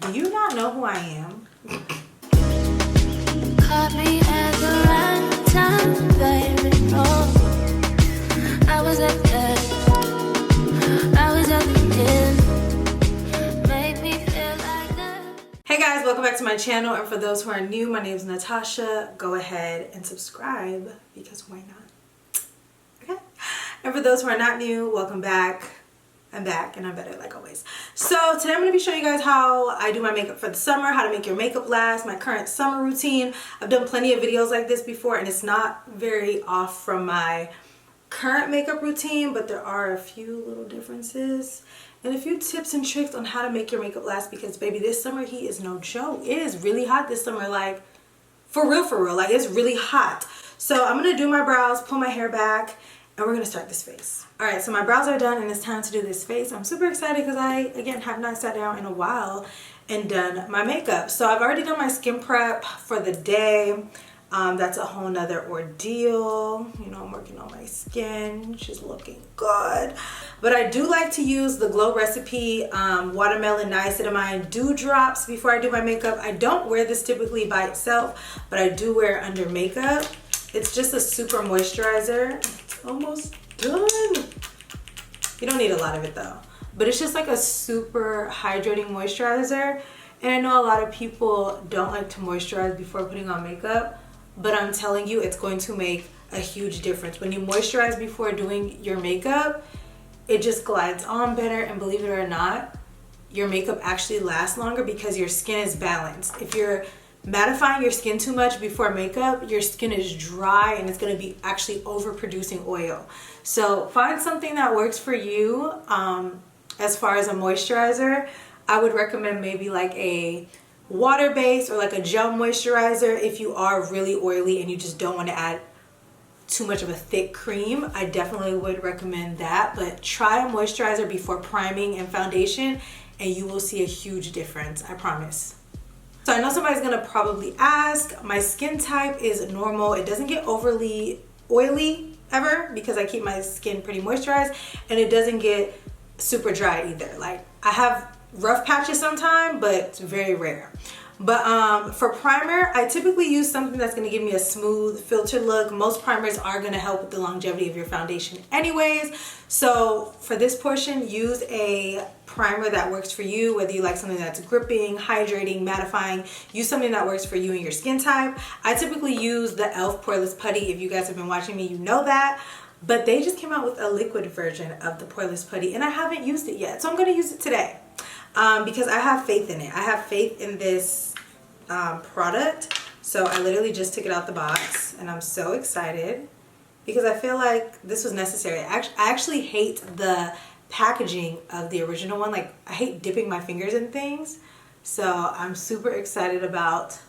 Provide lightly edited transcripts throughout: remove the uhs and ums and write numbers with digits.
Do you not know who I am? Caught me at the right time, baby. Oh, I was at the end. Made me feel like that. Hey guys, welcome back to my channel. And for those who are new, my name is Natasha. Go ahead and subscribe because why not? Okay. And for those who are not new, welcome back. I'm back and I'm better like always. So today I'm going to be showing you guys how I do my makeup for the summer, how to make your makeup last, my current summer routine. I've done plenty of videos like this before and it's not very off from my current makeup routine, but there are a few little differences and a few tips and tricks on how to make your makeup last because baby, this summer heat is no joke. It is really hot this summer, like for real, like it's really hot. So I'm going to do my brows, pull my hair back, and we're going to start this face. Alright, so my brows are done and it's time to do this face. I'm super excited because I, again, have not sat down in a while and done my makeup. So I've already done my skin prep for the day. That's a whole nother ordeal. You know, I'm working on my skin. She's looking good. But I do like to use the Glow Recipe Watermelon Niacinamide Dew Drops before I do my makeup. I don't wear this typically by itself, but I do wear it under makeup. It's just a super moisturizer. It's almost done. You don't need a lot of it though, but it's just like a super hydrating moisturizer. And I know a lot of people don't like to moisturize before putting on makeup, but I'm telling you, it's going to make a huge difference. When you moisturize before doing your makeup, it just glides on better, and believe it or not, your makeup actually lasts longer because your skin is balanced. If you're mattifying your skin too much before makeup, your skin is dry and it's going to be actually overproducing oil. So find something that works for you. As far as a moisturizer, I would recommend maybe like a water base or like a gel moisturizer if you are really oily and you just don't want to add too much of a thick cream. I definitely would recommend that, but try a moisturizer before priming and foundation and you will see a huge difference, I promise. So I know somebody's gonna probably ask, my skin type is normal. It doesn't get overly oily ever because I keep my skin pretty moisturized, and it doesn't get super dry either. Like I have rough patches sometimes, but it's very rare. But for primer, I typically use something that's gonna give me a smooth filtered look. Most primers are gonna help with the longevity of your foundation anyways. So for this portion, use a primer that works for you, whether you like something that's gripping, hydrating, mattifying. Use something that works for you and your skin type. I typically use the e.l.f. Poreless Putty. If you guys have been watching me, you know that. But they just came out with a liquid version of the Poreless Putty and I haven't used it yet. So I'm gonna use it today. Because I have faith in it. I have faith in this product. So I literally just took it out the box and I'm so excited because I feel like this was necessary. I actually hate the packaging of the original one. Like I hate dipping my fingers in things. So I'm super excited about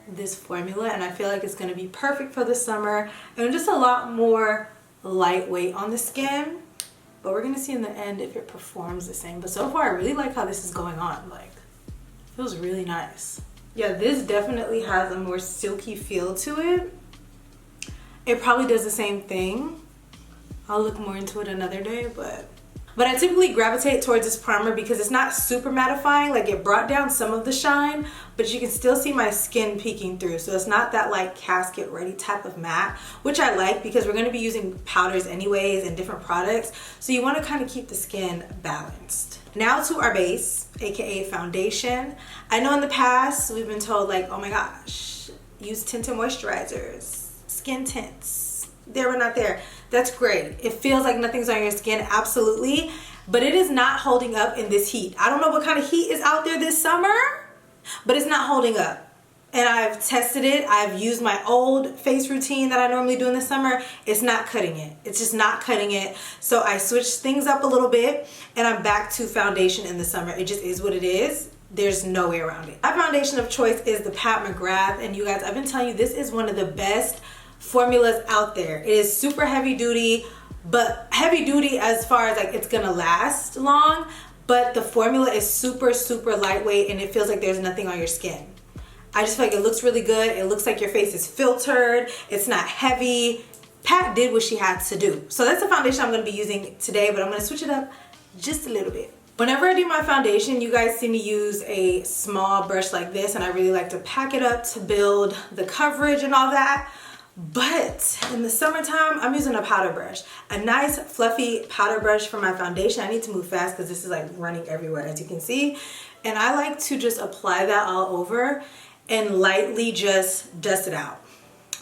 this formula and I feel like it's going to be perfect for the summer and just a lot more lightweight on the skin. But we're gonna see in the end if it performs the same. But so far, I really like how this is going on. Like, it feels really nice. Yeah, this definitely has a more silky feel to it. It probably does the same thing. I'll look more into it another day, but I typically gravitate towards this primer because it's not super mattifying. Like it brought down some of the shine, but you can still see my skin peeking through. So it's not that like casket ready type of matte, which I like because we're going to be using powders anyways and different products. So you want to kind of keep the skin balanced. Now to our base, aka foundation. I know in the past we've been told like, oh my gosh, use tinted moisturizers, skin tints. There or not there. That's great. It feels like nothing's on your skin, absolutely. But it is not holding up in this heat. I don't know what kind of heat is out there this summer, but it's not holding up. And I've tested it. I've used my old face routine that I normally do in the summer. It's not cutting it. It's just not cutting it. So I switched things up a little bit and I'm back to foundation in the summer. It just is what it is. There's no way around it. My foundation of choice is the Pat McGrath. And you guys, I've been telling you, this is one of the best formulas out there. It is super heavy duty, but heavy duty as far as like it's gonna last long, but the formula is super lightweight and it feels like there's nothing on your skin. I just feel like it looks really good. It looks like your face is filtered. It's not heavy. Pat did what she had to do. So that's the foundation I'm gonna be using today, but I'm gonna switch it up just a little bit. Whenever I do my foundation, you guys see me use a small brush like this, and I really like to pack it up to build the coverage and all that. But in the summertime, I'm using a powder brush, a nice fluffy powder brush for my foundation. I need to move fast because this is like running everywhere, as you can see. And I like to just apply that all over and lightly just dust it out.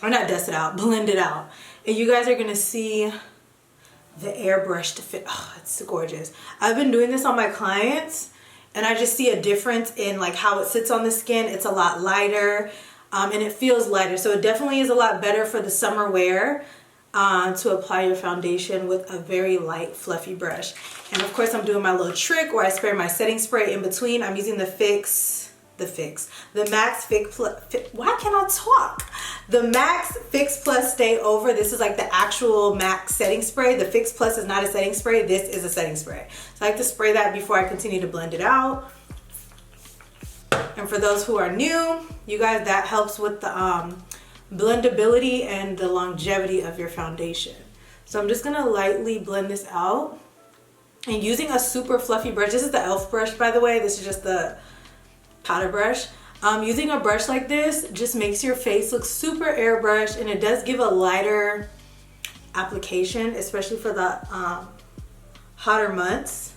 Or not dust it out, blend it out. And you guys are gonna see the airbrush to fit. Oh, it's gorgeous. I've been doing this on my clients and I just see a difference in like how it sits on the skin. It's a lot lighter and it feels lighter. So it definitely is a lot better for the summer wear to apply your foundation with a very light fluffy brush. And of course I'm doing my little trick where I spray my setting spray in between. I'm using the Max Fix Plus, why can't I talk? The Max Fix Plus Stay Over. This is like the actual Max setting spray. The Fix Plus is not a setting spray. This is a setting spray. So I like to spray that before I continue to blend it out. And for those who are new, you guys, that helps with the blendability and the longevity of your foundation. So I'm just gonna lightly blend this out. And using a super fluffy brush, this is the e.l.f. brush, by the way. This is just the powder brush. Using a brush like this just makes your face look super airbrushed, and it does give a lighter application, especially for the hotter months.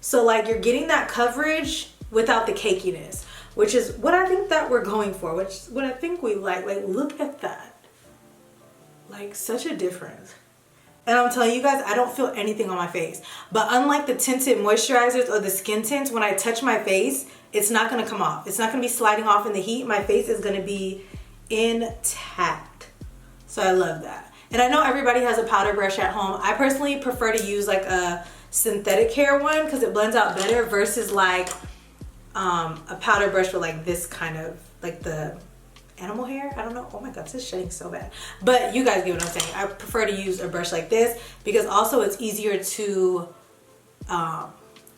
So like you're getting that coverage without the cakiness, which is what I think that we're going for, which is what I think we like. Like, look at that. Like, such a difference. And I'm telling you guys, I don't feel anything on my face. But unlike the tinted moisturizers or the skin tints, when I touch my face, it's not gonna come off. It's not gonna be sliding off in the heat. My face is gonna be intact. So I love that. And I know everybody has a powder brush at home. I personally prefer to use like a synthetic hair one because it blends out better versus like a powder brush with like this kind of, like the animal hair. I don't know. Oh my god, this is shedding so bad. But you guys get what I'm saying. I prefer to use a brush like this because also it's easier to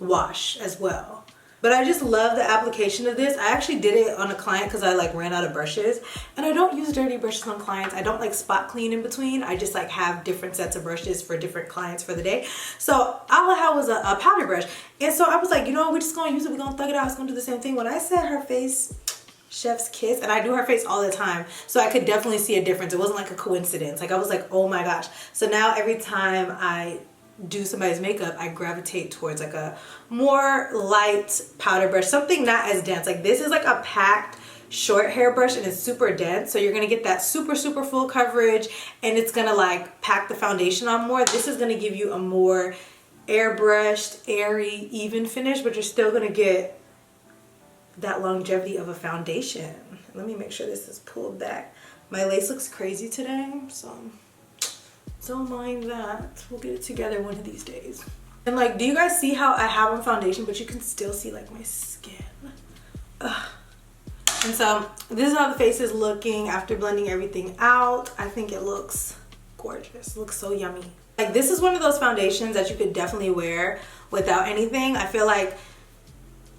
wash as well. But I just love the application of this. I actually did it on a client because I like ran out of brushes, and I don't use dirty brushes on clients. I don't like spot clean in between. I just like have different sets of brushes for different clients for the day. So all I had was a powder brush, and so I was like, you know, we're just gonna use it. We're gonna thug it out. It's gonna do the same thing. When I said her face, chef's kiss, and I do her face all the time, so I could definitely see a difference. It wasn't like a coincidence. Like I was like, oh my gosh. So now every time I do somebody's makeup, I gravitate towards like a more light powder brush, something not as dense. Like this is like a packed short hair brush and it's super dense, so you're gonna get that super full coverage, and it's gonna like pack the foundation on more. This is gonna give you a more airbrushed, airy, even finish, but you're still gonna get that longevity of a foundation. Let me make sure this is pulled back. My lace looks crazy today, so don't mind that. We'll get it together one of these days. And like, do you guys see how I have on foundation but you can still see like my skin? Ugh. And so this is how the face is looking after blending everything out. I think it looks gorgeous. It looks so yummy. Like this is one of those foundations that you could definitely wear without anything. I feel like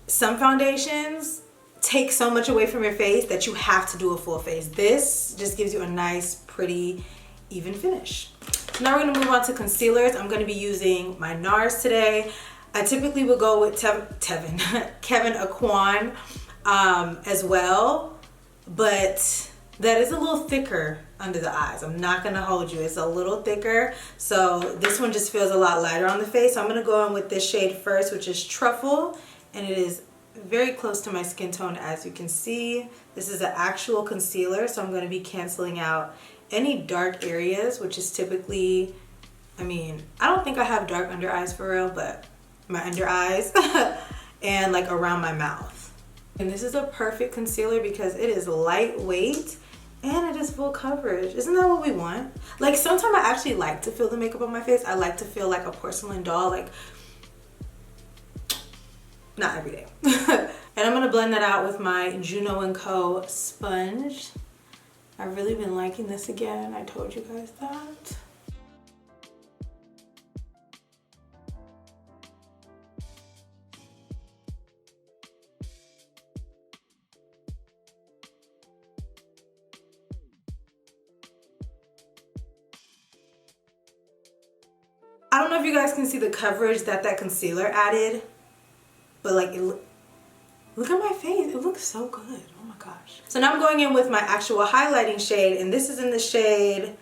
some foundations take so much away from your face that you have to do a full face. This just gives you a nice, pretty, even finish. So now we're gonna move on to concealers. I'm gonna be using my NARS today. I typically would go with Kevin Aquan as well, but that is a little thicker under the eyes. I'm not gonna hold you, it's a little thicker. So this one just feels a lot lighter on the face. So I'm gonna go in with this shade first, which is Truffle, and it is very close to my skin tone, as you can see. This is an actual concealer, so I'm gonna be canceling out any dark areas, which is typically, I mean, I don't think I have dark under eyes for real, but my under eyes and like around my mouth. And this is a perfect concealer because it is lightweight and it is full coverage. Isn't that what we want? Like sometimes I actually like to feel the makeup on my face. I like to feel like a porcelain doll, like not every day. And I'm gonna blend that out with my Juno & Co. sponge. I've really been liking this again. I told you guys that. I don't know if you guys can see the coverage that concealer added. but like look at my face. It looks so good. Oh my gosh. So now I'm going in with my actual highlighting shade, and this is in the shade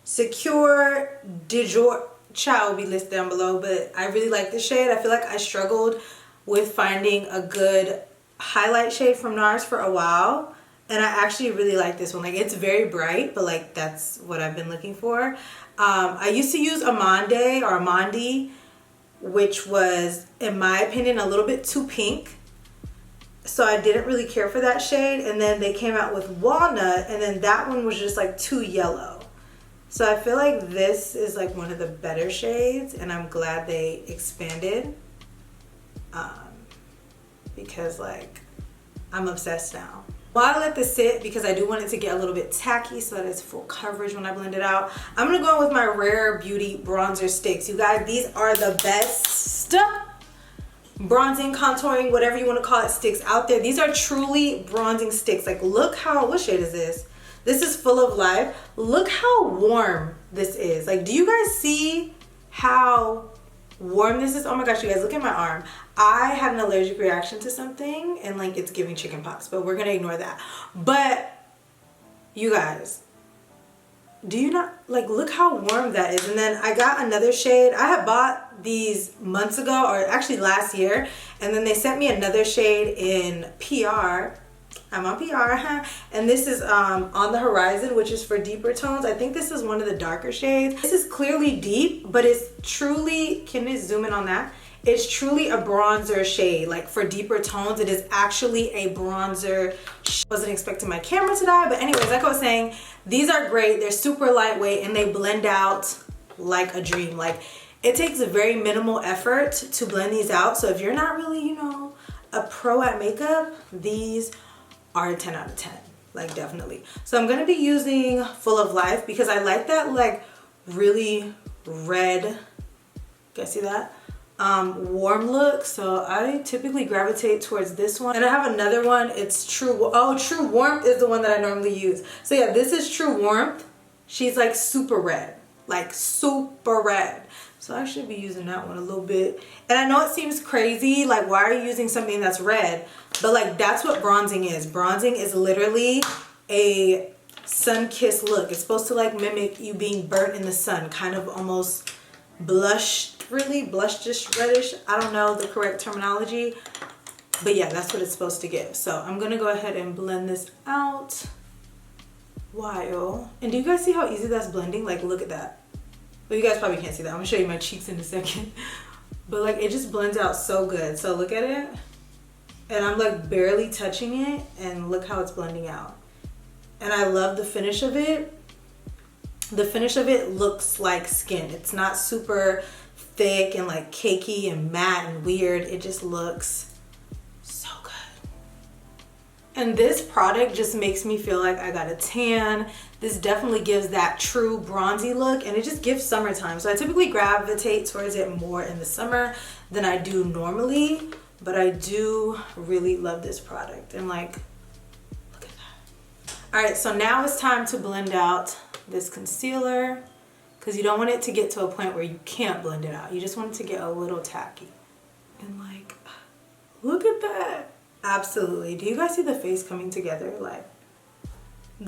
Secure de Jour. Child will be listed down below, but I really like this shade. I feel like I struggled with finding a good highlight shade from NARS for a while, and I actually really like this one. Like, it's very bright, but like that's what I've been looking for. I used to use Amandi, which was, in my opinion, a little bit too pink, so I didn't really care for that shade. And then they came out with Walnut, and then that one was just like too yellow. So I feel like this is like one of the better shades, and I'm glad they expanded, because like I'm obsessed now. While I let this sit, because I do want it to get a little bit tacky so that it's full coverage when I blend it out, I'm gonna go in with my Rare Beauty bronzer sticks. You guys, these are the best bronzing, contouring, whatever you want to call it, sticks out there. These are truly bronzing sticks. Like, look how, what shade is this? This is Full of Life. Look how warm this is. Like, do you guys see how warm this is? Oh my gosh, you guys, look at my arm. I had an allergic reaction to something, and like it's giving chicken pox, but we're gonna ignore that. But you guys, do you not, like, look how warm that is? And then I got another shade. I had bought these months ago, or actually last year, and then they sent me another shade in PR. I'm on PR, and this is On the Horizon, which is for deeper tones. I think this is one of the darker shades. This is clearly deep, but it's truly, can you zoom in on that? It's truly a bronzer shade. Like, for deeper tones, it is actually a bronzer. Wasn't expecting my camera to die, but anyways, like I was saying, these are great. They're super lightweight, and they blend out like a dream. Like, it takes a very minimal effort to blend these out. So if you're not really, you know, a pro at makeup, these are a 10 out of 10, like, definitely. So I'm gonna be using Full of Life because I like that like really red, you guys see that, warm look. So I typically gravitate towards this one. And I have another one, it's True Warmth is the one that I normally use. So yeah, this is True Warmth. She's like super red, like super red. So I should be using that one a little bit. And I know it seems crazy, like, why are you using something that's red? But like, that's what bronzing is. Bronzing is literally a sun-kissed look. It's supposed to like mimic you being burnt in the sun, kind of almost blushed, really blush-ish reddish. I don't know the correct terminology, but yeah, that's what it's supposed to give. So I'm gonna go ahead and blend this out. And do you guys see how easy that's blending? Like, look at that. Well, you guys probably can't see that. I'm gonna show you my cheeks in a second. But like, it just blends out so good. So look at it. And I'm like barely touching it, and look how it's blending out. And I love the finish of it. The finish of it looks like skin. It's not super thick and like cakey and matte and weird. It just looks so good. And this product just makes me feel like I got a tan. This definitely gives that true bronzy look, and it just gives summertime. So I typically gravitate towards it more in the summer than I do normally, but I do really love this product. And like, look at that. All right, so now it's time to blend out this concealer, because you don't want it to get to a point where you can't blend it out. You just want it to get a little tacky. And like, look at that. Absolutely. Do you guys see the face coming together? Like,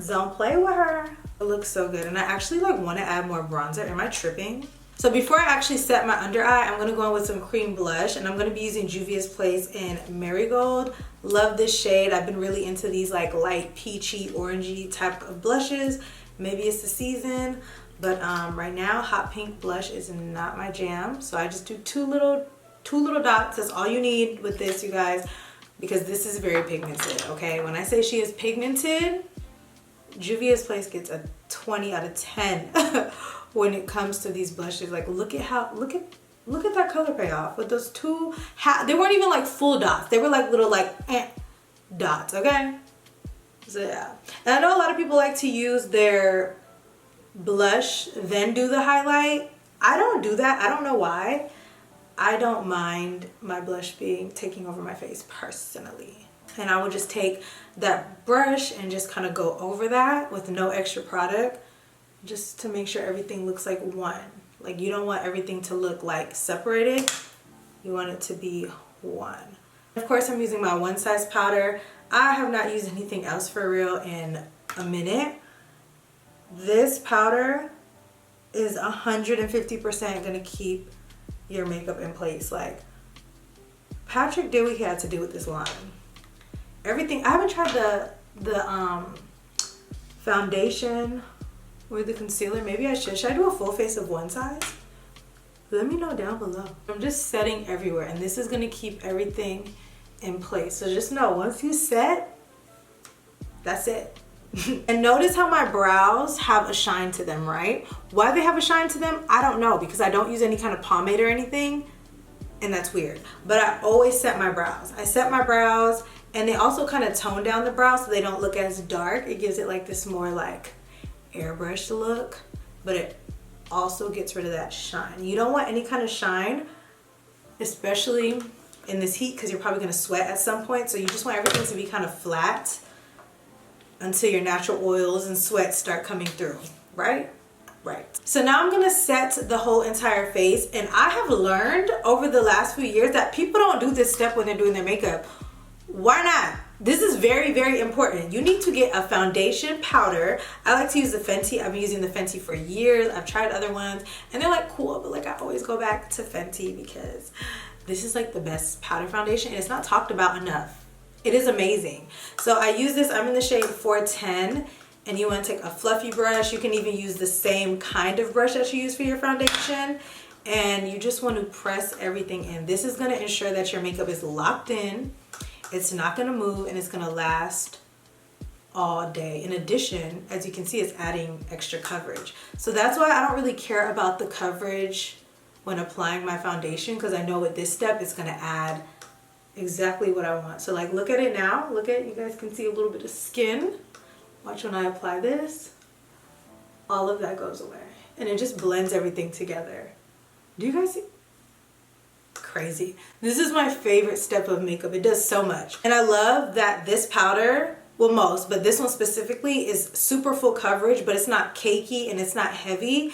don't play with her. It looks so good. And I actually like want to add more bronzer. Am I tripping? So before I actually set my under eye, I'm going to go in with some cream blush, and I'm going to be using Juvia's Place in Marigold. Love this shade. I've been really into these like light peachy, orangey type of blushes. Maybe it's the season, but right now hot pink blush is not my jam. So I just do two little dots. That's all you need with this, you guys, because this is very pigmented. Okay, when I say she is pigmented, Juvia's Place gets a 20 out of 10 when it comes to these blushes. Like, look at that color payoff with those two. They weren't even like full dots. They were like little like dots. Okay, so yeah. And I know a lot of people like to use their blush then do the highlight. I don't do that. I don't know why. I don't mind my blush taking over my face personally. And I will just take that brush and just kind of go over that with no extra product, just to make sure everything looks like one. Like, you don't want everything to look like separated. You want it to be one. Of course, I'm using my One Size powder. I have not used anything else for real in a minute. This powder is 150% gonna keep your makeup in place. Like, Patrick did what he had to do with this line. Everything, I haven't tried the foundation or the concealer. Maybe I should. Should I do a full face of One Size? Let me know down below. I'm just setting everywhere, and this is gonna keep everything in place. So just know, once you set, that's it. And notice how my brows have a shine to them, right? Why they have a shine to them, I don't know, because I don't use any kind of pomade or anything, and that's weird. But I always set my brows. I set my brows, and they also kind of tone down the brows so they don't look as dark. It gives it like this more like airbrushed look, but it also gets rid of that shine. You don't want any kind of shine, especially in this heat, because you're probably gonna sweat at some point. So you just want everything to be kind of flat until your natural oils and sweat start coming through, right? Right. So now I'm gonna set the whole entire face, and I have learned over the last few years that people don't do this step when they're doing their makeup. Why not? This is very, very important. You need to get a foundation powder. I like to use the Fenty. I've been using the Fenty for years. I've tried other ones, and they're like cool, but like I always go back to Fenty because this is like the best powder foundation, and it's not talked about enough. It is amazing. So I use this, I'm in the shade 410, and you want to take a fluffy brush. You can even use the same kind of brush that you use for your foundation, and you just want to press everything in. This is going to ensure that your makeup is locked in, it's not going to move, and it's going to last all day. In addition, as you can see, it's adding extra coverage. So that's why I don't really care about the coverage when applying my foundation, because I know with this step it's going to add exactly what I want. So like, look at it now. Look at, you guys can see a little bit of skin. Watch when I apply this, all of that goes away, and it just blends everything together. Do you guys see? Crazy. This is my favorite step of makeup. It does so much. And I love that this powder, well, most, but this one specifically is super full coverage, but it's not cakey and it's not heavy.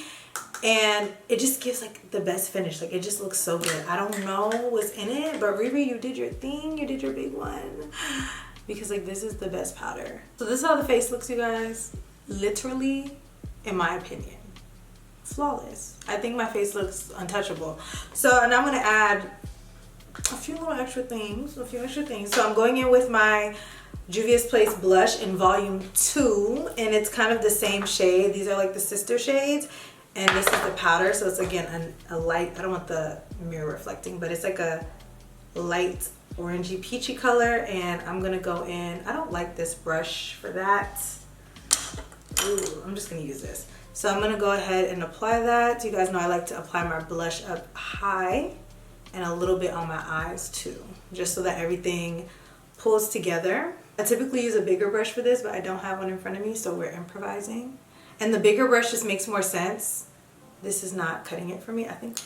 And it just gives like the best finish. Like, it just looks so good. I don't know what's in it, but Riri, you did your thing. You did your big one. Because like, this is the best powder. So this is how the face looks, you guys. Literally, in my opinion, flawless. I think my face looks untouchable. So, and I'm gonna add a few extra things. So I'm going in with my Juvia's Place blush in volume 2, and it's kind of the same shade. These are like the sister shades. And this is the powder, so it's again a light, I don't want the mirror reflecting, but it's like a light orangey peachy color. And I'm gonna go in, I don't like this brush for that. Ooh, I'm just gonna use this. So I'm gonna go ahead and apply that. You guys know I like to apply my blush up high and a little bit on my eyes too, just so that everything pulls together. I typically use a bigger brush for this, but I don't have one in front of me, so we're improvising. And the bigger brush just makes more sense. This is not cutting it for me. I think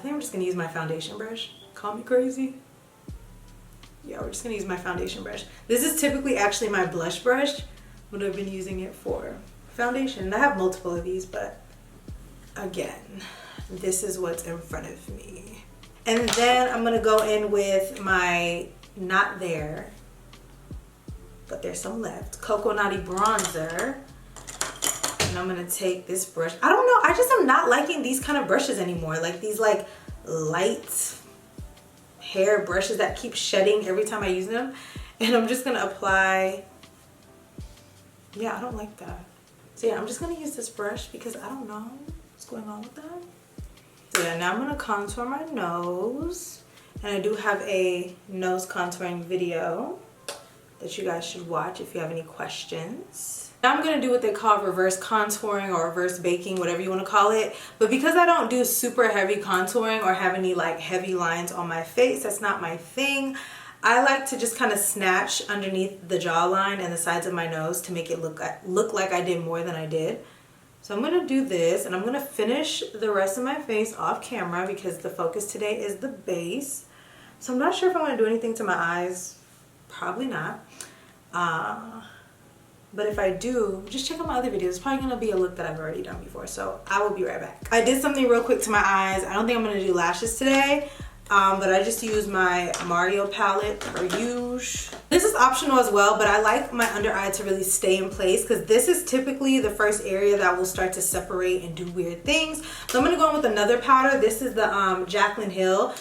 I'm just gonna use my foundation brush. Call me crazy. Yeah, we're just gonna use my foundation brush. This is typically actually my blush brush, but I've been using it for foundation. I have multiple of these, but again, this is what's in front of me. And then I'm gonna go in with my Not There, but there's some left, Cocoa Naughty bronzer. And I'm gonna take this brush. I don't know, I just am not liking these kind of brushes anymore. Like these like light hair brushes that keep shedding every time I use them. And I'm just gonna apply, yeah, I don't like that. So yeah, I'm just gonna use this brush because I don't know what's going on with that. So yeah, now I'm gonna contour my nose. And I do have a nose contouring video that you guys should watch if you have any questions. Now I'm gonna do what they call reverse contouring or reverse baking, whatever you wanna call it. But because I don't do super heavy contouring or have any like heavy lines on my face, that's not my thing. I like to just kind of snatch underneath the jawline and the sides of my nose to make it look like I did more than I did. So I'm gonna do this, and I'm gonna finish the rest of my face off camera because the focus today is the base. So I'm not sure if I wanna do anything to my eyes. Probably not. But if I do, just check out my other videos. It's probably gonna be a look that I've already done before, so I will be right back. I did something real quick to my eyes. I don't think I'm gonna do lashes today but I just use my Mario palette per usual. This is optional as well, but I like my under eye to really stay in place because this is typically the first area that will start to separate and do weird things. So I'm gonna go in with another powder. This is the Jaclyn Hill.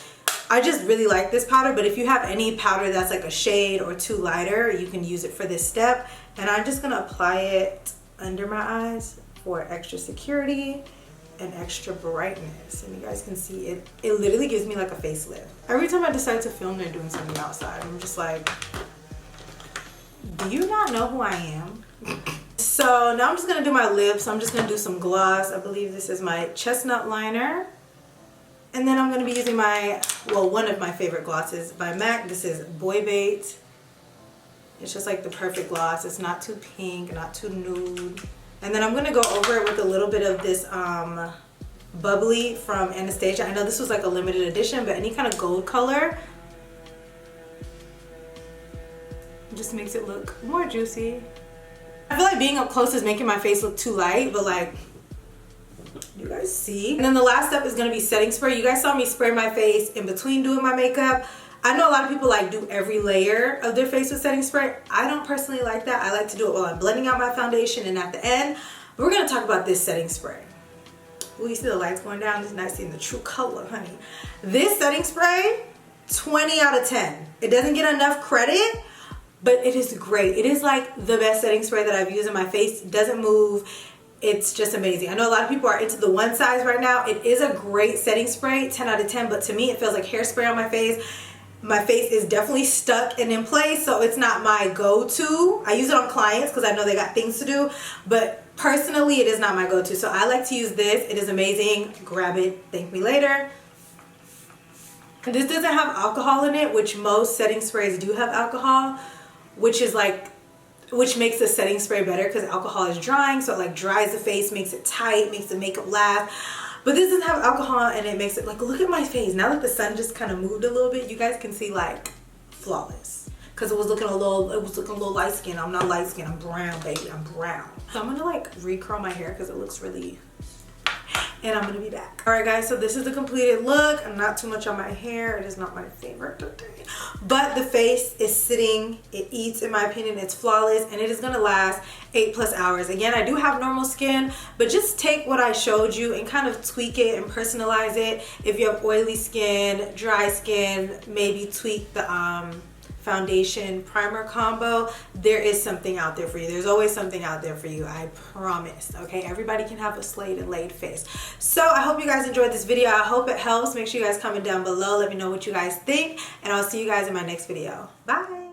I just really like this powder, but if you have any powder that's like a shade or two lighter, you can use it for this step. And I'm just gonna apply it under my eyes for extra security and extra brightness. And you guys can see it, it literally gives me like a facelift. Every time I decide to film and doing something outside, I'm just like, do you not know who I am? So now I'm just gonna do my lips. I'm just gonna do some gloss. I believe this is my chestnut liner. And then I'm gonna be using my, well, one of my favorite glosses by MAC. This is Boy Bait. It's just like the perfect gloss. It's not too pink, not too nude. And then I'm gonna go over it with a little bit of this bubbly from Anastasia. I know this was like a limited edition, but any kind of gold color just makes it look more juicy. I feel like being up close is making my face look too light, but like, you guys see. And then the last step is gonna be setting spray. You guys saw me spray my face in between doing my makeup. I know a lot of people like do every layer of their face with setting spray. I don't personally like that. I like to do it while I'm blending out my foundation, and at the end, we're gonna talk about this setting spray. Ooh, you see the lights going down? It's nice seeing the true color, honey. This setting spray, 20 out of 10. It doesn't get enough credit, but it is great. It is like the best setting spray that I've used in my face. It doesn't move. It's just amazing. I know a lot of people are into the one size right now. It is a great setting spray, 10 out of 10, but to me, it feels like hairspray on my face. My face is definitely stuck and in place, so it's not my go-to. I use it on clients because I know they got things to do, but personally, it is not my go-to. So I like to use this. It is amazing. Grab it. Thank me later. This doesn't have alcohol in it, which most setting sprays do have alcohol, which makes the setting spray better because alcohol is drying, so it like dries the face, makes it tight, makes the makeup last. But this doesn't have alcohol and it makes it like, look at my face. Now that the sun just kind of moved a little bit, you guys can see like flawless. Because it was looking a little light skin. I'm not light skin, I'm brown, baby, I'm brown. So I'm gonna like recurl my hair because it looks really, and I'm gonna be back. All right guys, so this is the completed look. I'm not too much on my hair. It is not my favorite today. But the face is sitting, it eats, in my opinion, it's flawless, and it is gonna last 8+ hours. Again, I do have normal skin, but just take what I showed you and kind of tweak it and personalize it. If you have oily skin, dry skin, maybe tweak the foundation primer combo. There is something out there for you. There's always something out there for you, I promise. Okay, everybody can have a slayed and laid face. So I hope you guys enjoyed this video. I hope it helps. Make sure you guys comment down below. Let me know what you guys think, and I'll see you guys in my next video. Bye.